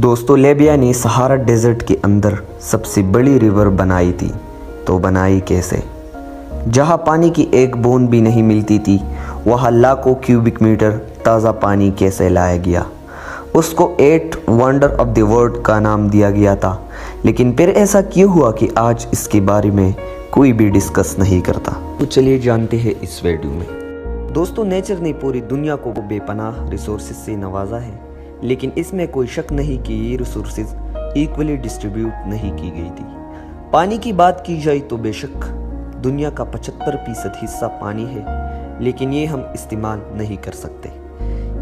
دوستو لیبیا نے سہارا ڈیزرٹ کے اندر سب سے بڑی ریور بنائی تھی، تو بنائی کیسے؟ جہاں پانی کی ایک بوند بھی نہیں ملتی تھی وہاں لاکھوں کیوبک میٹر تازہ پانی کیسے لایا گیا؟ اس کو 8 ونڈر آف دی ورلڈ کا نام دیا گیا تھا، لیکن پھر ایسا کیوں ہوا کہ آج اس کے بارے میں کوئی بھی ڈسکس نہیں کرتا؟ تو چلیے جانتے ہیں اس ویڈیو میں۔ دوستو نیچر نے پوری دنیا کو بے پناہ ریسورسز سے نوازا ہے، لیکن اس میں کوئی شک نہیں کہ یہ ریسورسز ایکولی ڈسٹریبیوٹ نہیں کی گئی تھی۔ پانی کی بات کی جائے تو بے شک دنیا کا 75% حصہ پانی ہے، لیکن یہ ہم استعمال نہیں کر سکتے۔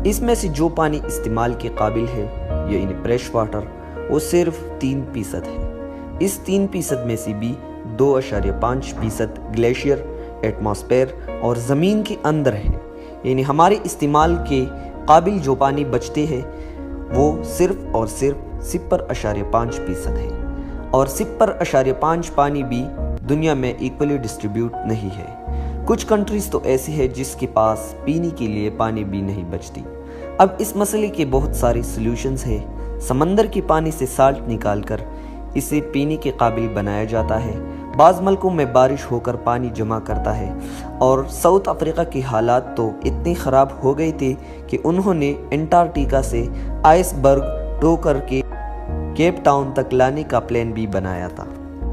اس میں سے جو پانی استعمال کے قابل ہے یعنی فریش واٹر، وہ صرف 3% ہے۔ اس 3% میں سے بھی 2.5% گلیشیئر، ایٹماسفیئر اور زمین کے اندر ہے، یعنی ہمارے استعمال کے قابل جو پانی بچتے ہیں وہ صرف اور صرف 0.5% ہے، اور 0.5 پانی بھی دنیا میں ایکولی ڈسٹریبیوٹ نہیں ہے۔ کچھ کنٹریز تو ایسی ہے جس کے پاس پینے کے لیے پانی بھی نہیں بچتی۔ اب اس مسئلے کے بہت سارے سلوشنز ہیں۔ سمندر کے پانی سے سالٹ نکال کر اسے پینے کے قابل بنایا جاتا ہے۔ بعض ملکوں میں بارش ہو کر پانی جمع کرتا ہے، اور ساؤتھ افریقہ کے حالات تو اتنے خراب ہو گئے تھے کہ انہوں نے انٹارکٹیکا سے آئس برگ ٹو کر کے کیپ ٹاؤن تک لانے کا پلان بھی بنایا تھا۔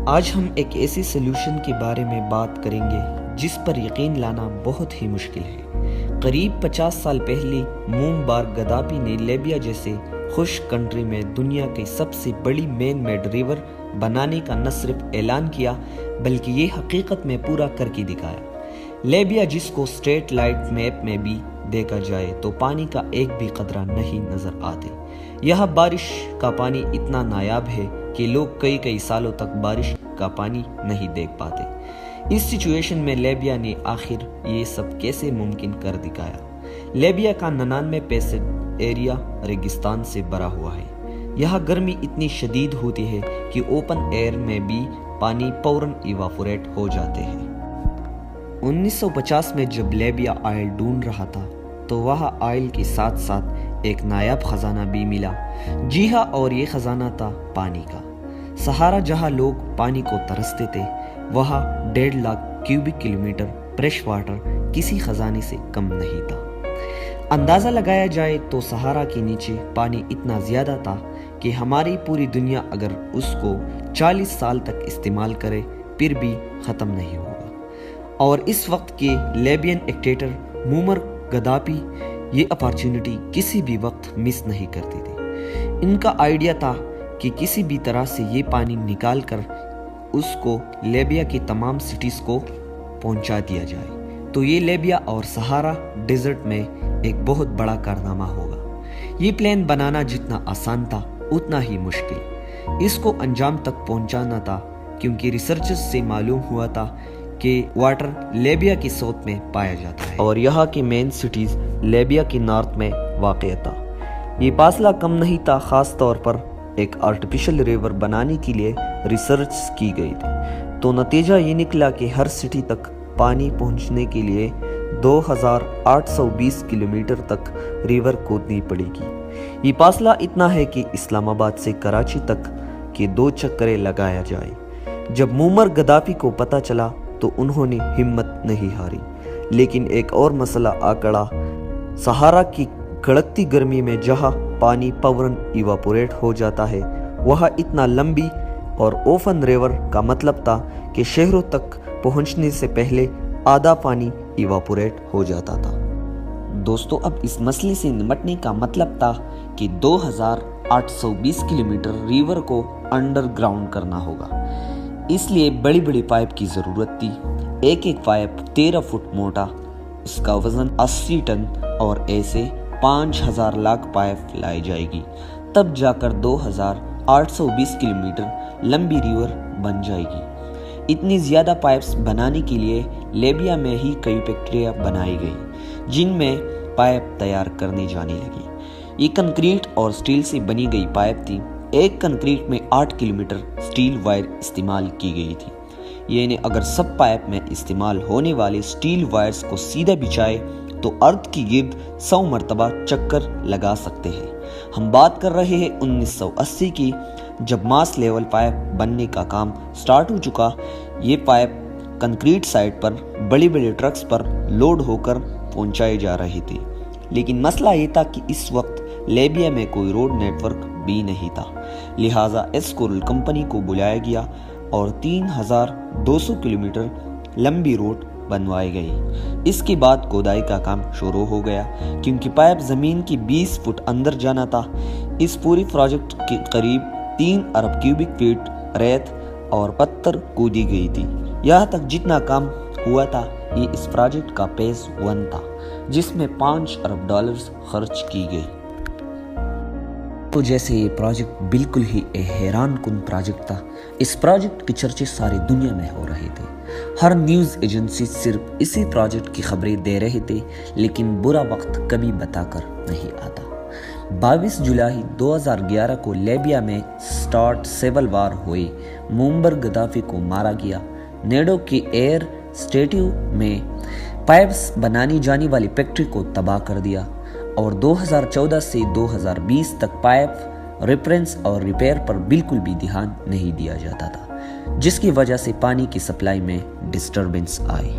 آج ہم ایک ایسے سلوشن کے بارے میں بات کریں گے جس پر یقین لانا بہت ہی مشکل ہے۔ قریب 50 سال پہلے مومبار گدافی نے لیبیا جیسے خشک کنٹری میں دنیا کی سب سے بڑی مین میڈ ریور بنانے کا نہ صرف اعلان کیا بلکہ یہ حقیقت میں پورا کر کے دکھایا۔ لیبیا جس کو سٹریٹ لائٹ میپ میں بھی دیکھا جائے تو پانی کا ایک بھی قطرہ نہیں نظر آتے۔ یہاں بارش کا پانی اتنا نایاب ہے کہ لوگ کئی سالوں تک بارش کا پانی نہیں دیکھ پاتے۔ اس سچویشن میں لیبیا نے آخر یہ سب کیسے ممکن کر دکھایا؟ لیبیا کا 99% ایریا ریگستان سے بھرا ہوا ہے۔ یہاں گرمی اتنی شدید ہوتی ہے کہ اوپن ایئر میں بھی پانی فوراً ایواپوریٹ ہو جاتے ہیں۔ 1950 میں جب لیبیا آئل ڈھونڈ رہا تھا تو وہاں آئل کے ساتھ ساتھ ایک نایاب خزانہ بھی ملا۔ جی ہاں، اور یہ خزانہ تھا پانی کا۔ سہارا جہاں لوگ پانی کو ترستے تھے، وہاں 1.5 lakh cubic kilometre fresh water کسی خزانے سے کم نہیں تھا۔ اندازہ لگایا جائے تو سہارا کے نیچے پانی اتنا زیادہ تھا کہ ہماری پوری دنیا اگر اس کو 40 سال تک استعمال کرے پھر بھی ختم نہیں ہوگا۔ اور اس وقت کے لیبین ایکٹیٹر مومر گدافی یہ اپارچونٹی کسی بھی وقت مس نہیں کرتے تھے۔ ان کا آئیڈیا تھا کہ کسی بھی طرح سے یہ پانی نکال کر اس کو لیبیا کی تمام سٹیز کو پہنچا دیا جائے، تو یہ لیبیا اور سہارا ڈیزرٹ میں ایک بہت بڑا کارنامہ ہوگا۔ یہ پلان بنانا جتنا آسان تھا اتنا ہی مشکل اس کو انجام تک پہنچانا تھا، کیونکہ ریسرچز سے معلوم ہوا تھا کہ واٹر لیبیا کے ساؤتھ میں پایا جاتا ہے اور یہاں کی مین سٹیز لیبیا کے نارتھ میں واقع تھا۔ یہ فاصلہ کم نہیں تھا، خاص طور پر ایک آرٹیفیشل ریور بنانے کے لیے ریسرچ کی گئی تھی۔ تو نتیجہ یہ نکلا کہ ہر سٹی تک پانی پہنچنے کے لیے 2820 کلومیٹر تک ریور کھودنی پڑے گی۔ یہ فاصلہ اتنا ہے کہ اسلام آباد سے کراچی تک کے 2 چکریں لگایا جائے۔ جب مومر گدافی کو پتہ چلا تو انہوں نے ہمت نہیں ہاری، لیکن ایک اور مسئلہ آ کڑا۔ سہارا کی کڑکتی گرمی میں جہاں پانی فوراً ایواپوریٹ ہو جاتا ہے، وہاں اتنا لمبی اور اوپن ریور کا مطلب تھا کہ شہروں تک پہنچنے سے پہلے آدھا پانی ایواپوریٹ ہو جاتا تھا۔ دوستو اب اس مسئلے سے نمٹنے کا مطلب تھا کہ 2820 کلومیٹر ریور کو انڈر گراؤنڈ کرنا ہوگا۔ اس لیے بڑی بڑی پائپ کی ضرورت تھی۔ ایک پائپ 13 فٹ موٹا، اس کا وزن 80 ٹن، اور ایسے 5000 لاکھ پائپ لائی جائے گی، تب جا کر 2820 کلومیٹر لمبی ریور بن جائے گی۔ اتنی زیادہ پائپس بنانے کے لیے لیبیا میں ہی کئی فیکٹریاں بنائی گئی جن میں پائپ تیار کرنے جانے لگی۔ یہ کنکریٹ اور سٹیل سے بنی گئی پائپ تھی۔ ایک کنکریٹ میں 8 کلومیٹر سٹیل وائر استعمال کی گئی تھی، یعنی اگر سب پائپ میں استعمال ہونے والے سٹیل وائرز کو سیدھا بچھائے تو ارتھ کی گرد 100 مرتبہ چکر لگا سکتے ہیں۔ ہم بات کر رہے ہیں 1980 کی، جب ماس لیول پائپ بننے کا کام سٹارٹ ہو چکا۔ یہ پائپ کنکریٹ سائٹ پر بڑی بڑی ٹرکس پر لوڈ ہو کر پہنچائے جا رہے تھے، لیکن مسئلہ یہ تھا کہ اس وقت لیبیا میں کوئی روڈ نیٹ ورک بھی نہیں تھا، لہٰذا ایسکورل کمپنی کو بلایا گیا اور 3200 کلومیٹر لمبی روڈ بنوائے گئے۔ اس کے بعد کھودائی کا کام شروع ہو گیا، کیونکہ پائپ زمین کی 20 فٹ اندر جانا تھا۔ اس پوری پروجیکٹ کے قریب 3 ارب کیوبک فیٹ ریت اور پتھر کھودی گئی تھی۔ یہاں تک جتنا کام ہوا تھا یہ اس پروجیکٹ کا فیز 1 تھا، جس میں $5 ارب خرچ کی گئی۔ تو جیسے یہ پروجیکٹ بالکل ہی حیران کن پروجیکٹ تھا، اس پروجیکٹ کی چرچے ساری دنیا میں ہو رہے تھے۔ ہر نیوز ایجنسی صرف اسی پروجیکٹ کی خبریں دے رہے تھے، لیکن برا وقت کبھی بتا کر نہیں آتا۔ 22 جولائی 2011 کو لیبیا میں سٹارٹ سیول وار ہوئی۔ مومبر گدافی کو مارا گیا۔ نیڈو کی ایئر اسٹیٹیو میں پائپس بنانی جانے والی فیکٹری کو تباہ کر دیا، اور 2014 سے 2020 تک پائپ ریپرنس اور ریپیئر پر بالکل بھی دھیان نہیں دیا جاتا تھا، جس کی وجہ سے پانی کی سپلائی میں ڈسٹربنس آئی۔